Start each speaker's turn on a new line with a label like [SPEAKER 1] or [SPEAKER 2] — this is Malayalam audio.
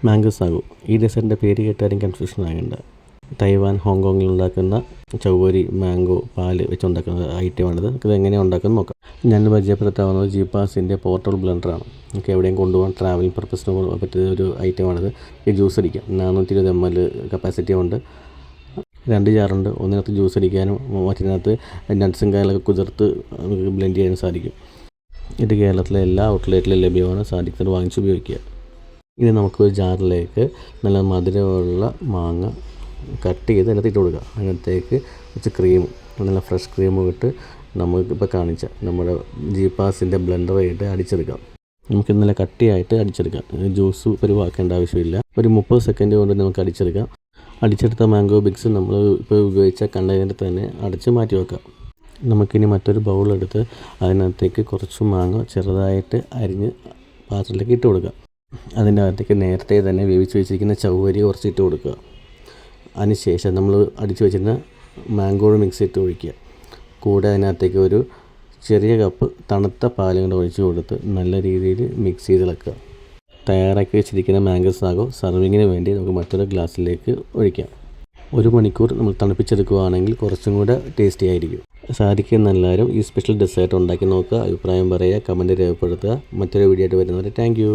[SPEAKER 1] Mango sago. ഈ ഡെസേർട്ടിൻ്റെ പേര് കേട്ടാലും കൺഫ്യൂഷൻ ആകേണ്ട. തൈവാൻ, ഹോങ്കോങ്ങിൽ ഉണ്ടാക്കുന്ന ചൗവരി മാംഗോ പാല് വെച്ചുണ്ടാക്കുന്ന ഐറ്റമാണിത്. ഇത് എങ്ങനെയാണ് ഉണ്ടാക്കുന്നത് നോക്കാം. ഞാൻ പരിചയപ്പെടുത്താവുന്നത് ജീപ്പാസിൻ്റെ പോർട്ടബിൾ ബ്ലെൻഡറാണ്. നമുക്ക് എവിടെയും കൊണ്ടുപോകാൻ ട്രാവലിംഗ് പർപ്പസിന് പറ്റിയ ഒരു ഐറ്റമാണിത്. ഈ ജ്യൂസ് അടിക്കാം. 420 ml കപ്പാസിറ്റി ഉണ്ട്. 2 ജാറുണ്ട്. ഒന്നിനകത്ത് ജ്യൂസ് അടിക്കാനും മറ്റിനകത്ത് നട്ട്സും കാര്യങ്ങളൊക്കെ കുതിർത്ത് നമുക്ക് ബ്ലെൻഡ് ചെയ്യാനും സാധിക്കും. ഇത് കേരളത്തിലെ എല്ലാ ഔട്ട്ലെറ്റിലും ലഭ്യമാണ്. സാധിക്കുന്നത് വാങ്ങിച്ച് ഉപയോഗിക്കുക. ഇനി നമുക്കൊരു ജാറിലേക്ക് നല്ല മധുരമുള്ള മാങ്ങ കട്ട് ചെയ്ത് അതിനകത്ത് ഇട്ട് കൊടുക്കുക. അതിനകത്തേക്ക് കുറച്ച് ക്രീം, നല്ല ഫ്രഷ് ക്രീമും ഇട്ട് നമുക്കിപ്പോൾ കാണിച്ച നമ്മുടെ ജീപ്പാസിൻ്റെ ബ്ലെൻഡറായിട്ട് അടിച്ചെടുക്കാം. നമുക്ക് നല്ല കട്ടിയായിട്ട് അടിച്ചെടുക്കാം. ജ്യൂസ് പരിവാക്കേണ്ട ആവശ്യമില്ല. ഒരു 30 സെക്കൻഡ് കൊണ്ട് നമുക്ക് അടിച്ചെടുക്കാം. അടിച്ചെടുത്ത മാംഗോ ബിഗ്സ് നമ്മൾ ഇപ്പോൾ ഉപയോഗിച്ച കണ്ടെയ്നറിൽ തന്നെ അടച്ച് മാറ്റി വെക്കാം. നമുക്കിനി മറ്റൊരു ബൗളെടുത്ത് അതിനകത്തേക്ക് കുറച്ച് മാങ്ങ ചെറുതായിട്ട് അരിഞ്ഞ് പാത്രത്തിലേക്ക് ഇട്ട് കൊടുക്കുക. അതിൻ്റെ അകത്തേക്ക് നേരത്തെ തന്നെ വേവിച്ച് വെച്ചിരിക്കുന്ന ചൗവരി കുറച്ച് ഇട്ട് കൊടുക്കുക. അതിനുശേഷം നമ്മൾ അടിച്ചു വെച്ചിരുന്ന മാംഗോയുടെ മിക്സ് ഇട്ട് ഒഴിക്കുക. കൂടെ അതിനകത്തേക്ക് ഒരു ചെറിയ കപ്പ് തണുത്ത പാലും കൂടെ ഒഴിച്ച് കൊടുത്ത് നല്ല രീതിയിൽ മിക്സ് ചെയ്ത് ഇളക്കുക. തയ്യാറാക്കി വെച്ചിരിക്കുന്ന മാംഗോ സാഗോ സർവിങ്ങിന് വേണ്ടി നമുക്ക് മറ്റൊരു ഗ്ലാസ്സിലേക്ക് ഒഴിക്കാം. 1 മണിക്കൂർ നമ്മൾ തണുപ്പിച്ചെടുക്കുകയാണെങ്കിൽ കുറച്ചും കൂടെ ടേസ്റ്റി ആയിരിക്കും. സാധിക്കുന്ന എല്ലാവരും ഈ സ്പെഷ്യൽ ഡെസേർട്ട് ഉണ്ടാക്കി നോക്കുക. അഭിപ്രായം പറയുക, കമൻറ്റ് രേഖപ്പെടുത്തുക. മറ്റൊരു വീഡിയോ ആയിട്ട് വരുന്നവരെ താങ്ക് യു.